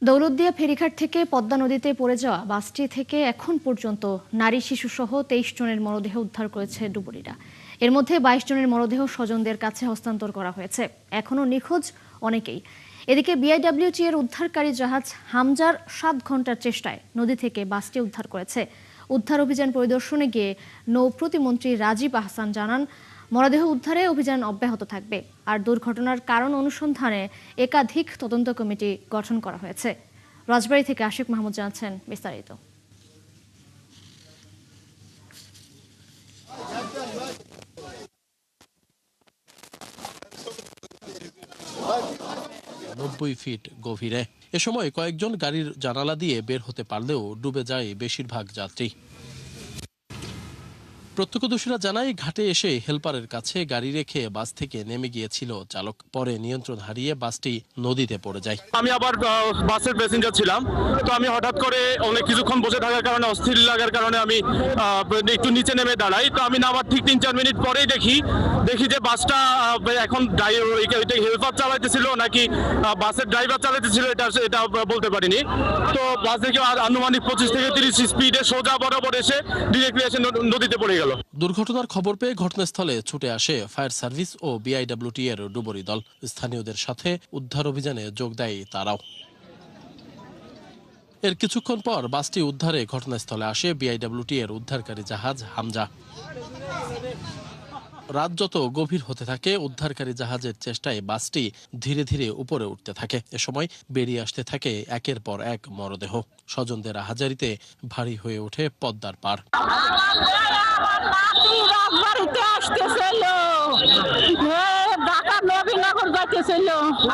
দৌলতদিয়া ফেরিঘাট থেকে পদ্মা নদীতে পড়ে যাওয়া বাসটি থেকে এখন পর্যন্ত নারী শিশুসহ 23 জনের মরদেহ উদ্ধার করেছে ডুবুরিরা। এর মধ্যে 22 জনের মরদেহ স্বজনদের কাছে হস্তান্তর করা হয়েছে। এখনও নিখোঁজ অনেকেই। এদিকে বিআইডব্লিউটি এর উদ্ধারকারী জাহাজ হামজার 7 ঘন্টার চেষ্টায় নদী থেকে বাসটি উদ্ধার করেছে। উদ্ধার অভিযান পরিদর্শনে গিয়ে নৌ প্রতিমন্ত্রী রাজীব আহসান জানান, মরদেহ উদ্ধারে অভিযান অব্যাহত থাকবে। আর দুর্ঘটনার কারণ অনুসন্ধানে একাধিক তদন্ত কমিটি গঠন করা হয়েছে। রাজবাড়ী থেকে আশিক মাহমুদ জানাচ্ছেন বিস্তারিত। ফিট গভীরে এ সময় কয়েকজন গাড়ির জানালা দিয়ে বের হতে পারলেও ডুবে যায় বেশিরভাগ যাত্রী। প্রত্যক্ষদর্শীরা জানায়, ঘাটে এসে হেলপারের কাছে গাড়ি রেখে বাস থেকে নেমে গিয়েছিল চালক। পরে নিয়ন্ত্রণ হারিয়ে বাসটি নদীতে পড়ে যায়। আমি আবার বাসের প্যাসেঞ্জার ছিলাম, তো আমি হঠাৎ করে অনেক কিছুক্ষণ বসে থাকার কারণে, অস্থির লাগার কারণে আমি একটু নিচে নেমে দাঁড়াই। তো আমি নামার ঠিক 3-4 মিনিট পরেই দেখি যে বাসটা এখন হেলপার চালাইতেছিল নাকি বাসের ড্রাইভার চালাইতেছিল এটা বলতে পারিনি। তো বাস থেকে আনুমানিক 25 থেকে 30 স্পিডে সোজা বরাবর এসে ডিরেক্টলি এসে নদীতে পড়ে গেল। দুর্ঘটনার খবর পেয়ে ঘটনাস্থলে ছুটে আসে ফায়ার সার্ভিস ও বিআইডব্লিউটি এর ডুবুরি দল। স্থানীয়দের সাথে উদ্ধার অভিযানে যোগ দেয় তারাও। এর কিছুক্ষণ পর বাসটি উদ্ধারে ঘটনাস্থলে আসে বিআইডব্লিউটি এর উদ্ধারকারী জাহাজ হামজা। রাত যত গভীর হতে থাকে, উদ্ধারকারী জাহাজের চেষ্টায় বাসটি ধীরে ধীরে উপরে উঠতে থাকে। এ সময় বেরিয়ে আসতে থাকে একের পর এক মরদেহ। স্বজনদের আহাজারিতে ভারী হয়ে ওঠে পদ্মার পার।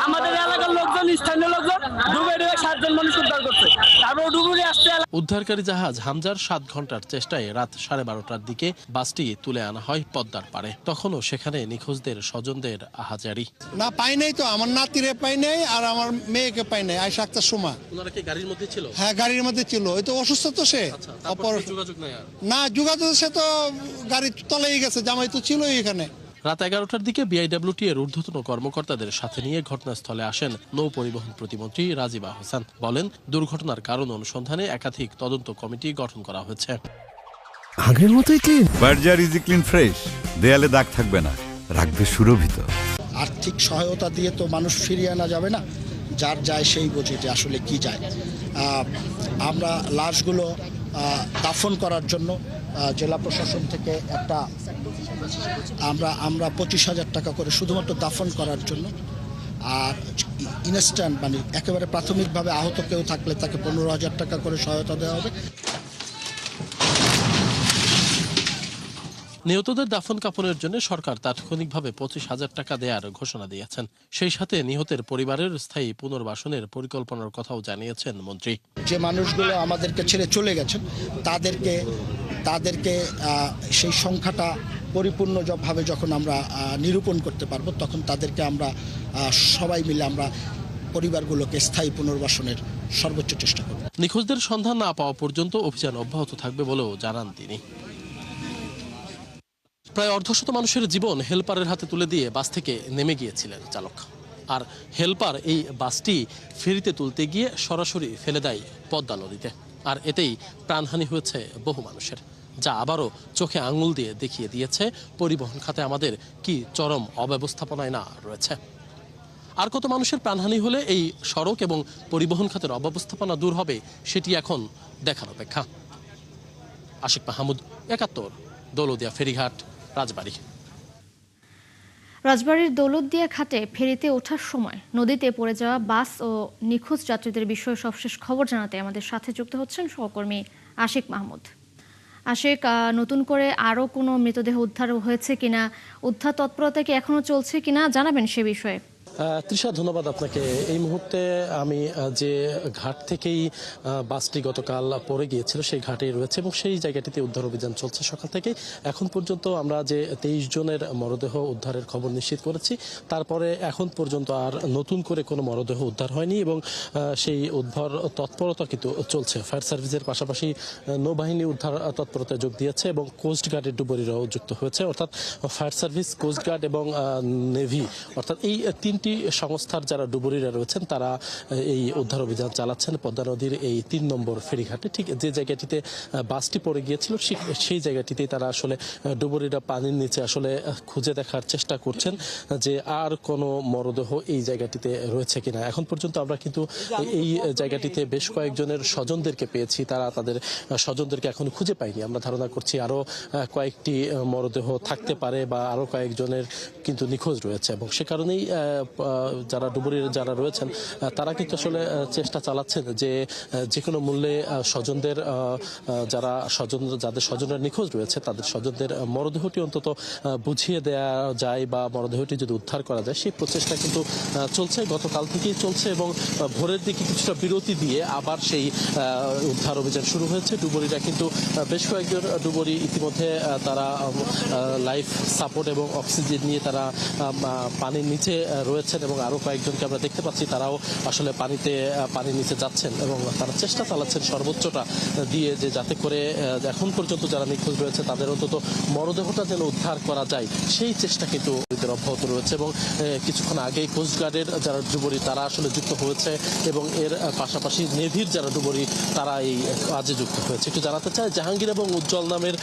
আমাদের এলাকার লোকজন, স্থানীয় লোকজন ডুবে 7 জন মানুষ উদ্ধার করছে। তারপর ডুবুরি আসতে উদ্ধারকারী জাহাজ হামজার 7 ঘন্টার চেষ্টায় রাত 12:30টার দিকে বাসটি তুলে আনা হয় পদ্মার পাড়ে। তখনও সেখানে নিখোঁজদের স্বজনদের আহাজারি। না, পাই নাই তো, আমার নাতিরে পাই নাই আর আমার মেয়েকে পাই নাই। আয়সা আক্তার সুমা। ওনারা কি গাড়ির মধ্যে ছিল? হ্যাঁ, গাড়ির মধ্যে ছিল। ওই তো অসুস্থ তো সে। যোগাযোগ নাই আর? না, যোগাযোগ, সে তো গাড়ির তলেই গেছে, জামাই তো ছিলই এখানে। রাত 11টার দিকে বিআইডব্লিউটি এর ঊর্ধ্বতন কর্মকর্তাদের সাথে নিয়ে ঘটনাস্থলে আসেন নৌ পরিবহন প্রতিমন্ত্রী রাজীব আহসান। বলেন, দুর্ঘটনার কারণ অনুসন্ধানে একাধিক তদন্ত কমিটি গঠন করা হয়েছে। আগের মতোই clean. Berger easy clean fresh, দেয়ালে দাগ থাকবে না, রাখবে সুরভিত। আর্থিক সহায়তা দিয়ে তো মানুষ ফিরিয়ে আনা যাবে না, যার যায় সেই বোঝে যে আসলে কি যায়। আমরা লাশগুলো দাফন করার জন্য জেলা প্রশাসন থেকে একটা আমরা 25,000 টাকা করে শুধুমাত্র দাফন করার জন্য, আর ইনস্ট্যান্ট মানে একেবারে প্রাথমিকভাবে আহত কেউ থাকলে তাকে 15,000 টাকা করে সহায়তা দেওয়া হবে। নিহতদের দাফন কাফনের জন্য সরকার তাৎক্ষণিকভাবে 25,000 টাকা দেওয়ার ঘোষণা দিয়েছেন। সেই সাথে নিহতের পরিবারের স্থায়ী পুনর্বাসনের পরিকল্পনার কথাও জানিয়েছেন মন্ত্রী। যে মানুষগুলো আমাদেরকে ছেড়ে চলে গেছেন তাদেরকে সেই সংখ্যাটা পরিপূর্ণভাবে যখন আমরা নিরূপণ করতে পারবো, তখন তাদেরকে আমরা সবাই মিলে আমরা পরিবারগুলোকে স্থায়ী পুনর্বাসনের সর্বোচ্চ চেষ্টা করব। নিখোঁজদের সন্ধান না পাওয়া পর্যন্ত অভিযান অব্যাহত থাকবে বলেও জানান তিনি। প্রায় অর্ধশত মানুষের জীবন হেলপারের হাতে তুলে দিয়ে বাস থেকে নেমে গিয়েছিলেন চালক। আর হেলপার এই বাসটি ফেরিতে তুলতে গিয়ে সরাসরি ফেলে দেয় পদ্মা নদীতে। আর এতেই প্রাণহানি হয়েছে বহু মানুষের, যা আবারও চোখে আঙুল দিয়ে দেখিয়ে দিয়েছে পরিবহন খাতে আমাদের কি চরম অব্যবস্থাপনায় না রয়েছে। আর কত মানুষের প্রাণহানি হলে এই সড়ক এবং পরিবহন খাতের অব্যবস্থাপনা দূর হবে, সেটি এখন দেখার অপেক্ষা। আশিক মাহমুদ, 71, দৌলতদিয়া ফেরিঘাট, রাজবাড়ী। রাজবাড়ীর দৌলতদিয়া ঘাটে ফেরিতে ওঠার সময় নদীতে পড়ে যাওয়া বাস ও নিখোঁজ যাত্রীদের বিষয়ে সবশেষ খবর জানাতে আমাদের সাথে যুক্ত হচ্ছেন সহকর্মী আশিক মাহমুদ। আশিক, নতুন করে আরও কোনো মৃতদেহ উদ্ধার হয়েছে কিনা, উদ্ধার তৎপরতা কি এখনো চলছে কিনা, জানাবেন সে বিষয়ে। তৃষা, ধন্যবাদ আপনাকে। এই মুহূর্তে আমি যে ঘাট থেকেই বাসটি গতকাল পড়ে গিয়েছিল সেই ঘাটেই রয়েছে এবং সেই জায়গাটিতে উদ্ধার অভিযান চলছে সকাল থেকে। এখন পর্যন্ত আমরা যে 23 জনের মরদেহ উদ্ধারের খবর নিশ্চিত করেছি, তারপরে এখন পর্যন্ত আর নতুন করে কোনো মরদেহ উদ্ধার হয়নি এবং সেই উদ্ধার তৎপরতা কিন্তু চলছে। ফায়ার সার্ভিসের পাশাপাশি নৌবাহিনী উদ্ধার তৎপরতায় যোগ দিয়েছে এবং কোস্ট গার্ডের ডুবুরিরাও যুক্ত হয়েছে। অর্থাৎ ফায়ার সার্ভিস, কোস্ট গার্ড এবং নেভি, অর্থাৎ এই তিনটি দুইটি সংস্থার যারা ডুবুরিরা রয়েছেন তারা এই উদ্ধার অভিযান চালাচ্ছেন পদ্মা নদীর এই 3 নম্বর ফেরিঘাটে। ঠিক যে জায়গাটিতে বাসটি পড়ে গিয়েছিল সেই জায়গাটিতেই তারা আসলে ডুবুরিরা পানির নিচে আসলে খুঁজে দেখার চেষ্টা করছেন যে আর কোনো মরদেহ এই জায়গাটিতে রয়েছে কিনা। এখন পর্যন্ত আমরা কিন্তু এই জায়গাটিতে বেশ কয়েকজনের স্বজনদেরকে পেয়েছি, তারা তাদের স্বজনদেরকে এখন খুঁজে পায়নি। আমরা ধারণা করছি আরো কয়েকটি মরদেহ থাকতে পারে বা আরো কয়েকজনের কিন্তু নিখোঁজ রয়েছে, এবং সে কারণেই যারা ডুবুরির যারা রয়েছেন তারা কিন্তু আসলে চেষ্টা চালাচ্ছেন যে কোনো মূল্যে স্বজনদের যাদের স্বজনরা নিখোঁজ রয়েছে তাদের স্বজনদের মরদেহটি অন্তত বুঝিয়ে দেওয়া যায় বা মরদেহটি যদি উদ্ধার করা যায় সেই প্রচেষ্টা কিন্তু চলছে, গতকাল থেকেই চলছে, এবং ভোরের দিকে কিছুটা বিরতি দিয়ে আবার সেই উদ্ধার অভিযান শুরু হয়েছে। ডুবুরিরা কিন্তু বেশ কয়েকজন ডুবুরি ইতিমধ্যে তারা লাইফ সাপোর্ট এবং অক্সিজেন নিয়ে তারা পানির নিচে রয়েছেন, এবং আরো কয়েকজনকে আমরা দেখতে পাচ্ছি তারাও আসলে পানির নিচে যাচ্ছেন এবং তারা চেষ্টা চালাচ্ছেন সর্বোচ্চটা দিয়ে যে যাতে করে এখন পর্যন্ত যারা নিখোঁজ রয়েছে তাদের অন্তত মরদেহটা যেন উদ্ধার করা যায় সেই চেষ্টা কিন্তু অব্যাহত রয়েছে। এবং কিছুক্ষণ আগেই কোস্টগার্ডের যারা ডুবুরি তারা আসলে যুক্ত হয়েছে এবং এর পাশাপাশি নেভির যারা ডুবুরি তারা এই কাজে যুক্ত হয়েছে। একটু জানাতে চাই, জাহাঙ্গীর এবং উজ্জ্বল নামের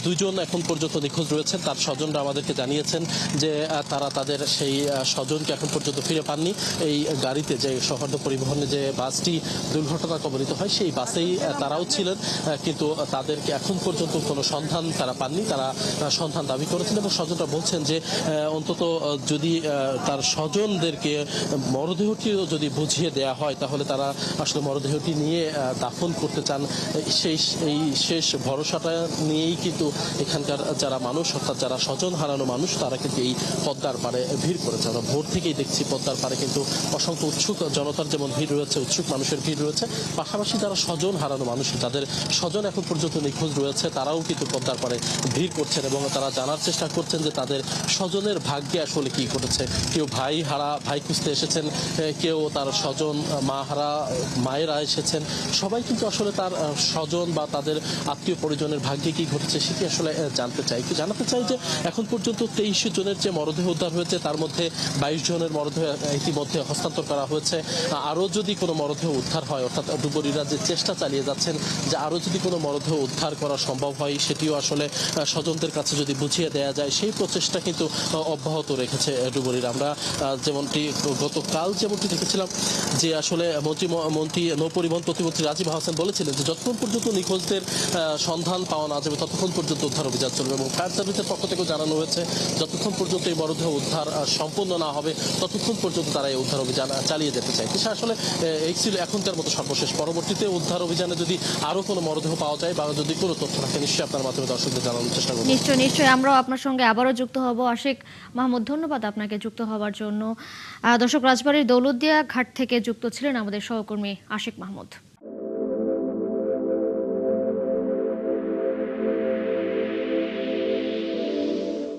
দুইজন এখন পর্যন্ত নিখোঁজ রয়েছেন। তার স্বজনরা আমাদেরকে জানিয়েছেন যে তারা তাদের সেই স্বজনকে এখন পর্যন্ত ফিরে পাননি। এই গাড়িতে যে সৌহার্দ্য পরিবহনে যে বাসটি দুর্ঘটনা কবলিত হয় সেই বাসেই তারাও ছিলেন, কিন্তু তাদেরকে এখন পর্যন্ত কোনো সন্ধান তারা পাননি। তারা সন্ধান দাবি করেছেন এবং স্বজনরা বলছেন যে অন্তত যদি তার স্বজনদেরকে মরদেহটিও যদি বুঝিয়ে দেয়া হয় তাহলে তারা আসলে মরদেহটি নিয়ে দাফন করতে চান। এই শেষ ভরসাটা নিয়েই কিন্তু এখানকার যারা মানুষ অর্থাৎ যারা স্বজন হারানো মানুষ তারা কিন্তু এই পদ্মার পাড়ে ভিড় করেছে। আমরা ভোর থেকেই দেখছি পদ্মার পাড়ে কিন্তু অসংখ্য উৎসুক জনতার যেমন ভিড় রয়েছে, উৎসুক মানুষের ভিড় রয়েছে, পাশাপাশি যারা স্বজন হারানো মানুষ যাদের স্বজন এখন পর্যন্ত নিখোঁজ রয়েছে তারাও কিন্তু পদ্মার পাড়ে ভিড় করছেন এবং তারা জানার চেষ্টা করছেন যে তাদের স্বজনের ভাগ্যে আসলে কি ঘটেছে। কেউ ভাই খুঁজতে এসেছেন, কেউ তার স্বজন মায়েরা এসেছেন, সবাই কিন্তু আসলে তার স্বজন বা তাদের আত্মীয় পরিজনের ভাগ্যে কি ঘটেছে সেটি আসলে জানাতে চাই যে এখন পর্যন্ত 23 জনের যে মরদেহ উদ্ধার হয়েছে তার মধ্যে 22 জনের মরদেহ ইতিমধ্যে হস্তান্তর করা হয়েছে। আরও যদি কোনো মরদেহ উদ্ধার হয় অর্থাৎ ডুবুরিরা যে চেষ্টা চালিয়ে যাচ্ছেন যে আরও যদি কোনো মরদেহ উদ্ধার করা সম্ভব হয় সেটিও আসলে স্বজনদের কাছে যদি বুঝিয়ে দেওয়া যায় সেই প্রচেষ্টা কিন্তু অব্যাহত রেখেছে ডুবুরিরা। আমরা গতকাল যেমনটি দেখেছিলাম যে আসলে মন্ত্রী নৌপরিবহন প্রতিমন্ত্রী রাজীব হাসান বলেছিলেন যে যতক্ষণ পর্যন্ত নিখোঁজদের সন্ধান পাওয়া না যাবে ততক্ষণ পর্যন্ত উদ্ধার অভিযান চলবে, এবং ফায়ার সার্ভিসের পক্ষ থেকেও জানানো হয়েছে যতক্ষণ পর্যন্ত এই মরদেহ উদ্ধার সম্পূর্ণ না হবে ততক্ষণ পর্যন্ত তারা এই উদ্ধার অভিযান চালিয়ে যেতে চায়। এটা আসলে এই ছিল এখনকার মতো সর্বশেষ। পরবর্তীতে উদ্ধার অভিযানে যদি আরো কোনো মরদেহ পাওয়া যায় বা যদি কোনো তথ্য থাকে নিশ্চয়ই আপনার মাধ্যমে দর্শকদের জানানোর চেষ্টা করব। নিশ্চয়ই আমরাও আপনার সঙ্গে আবারও যুক্ত হব। আশিক মাহমুদ, ধন্যবাদ আপনাকে যুক্ত হওয়ার জন্য। দর্শক, রাজবাড়ীর দৌলতদিয়া ঘাট থেকে যুক্ত ছিলেন আমাদের সহকর্মী আশিক মাহমুদ।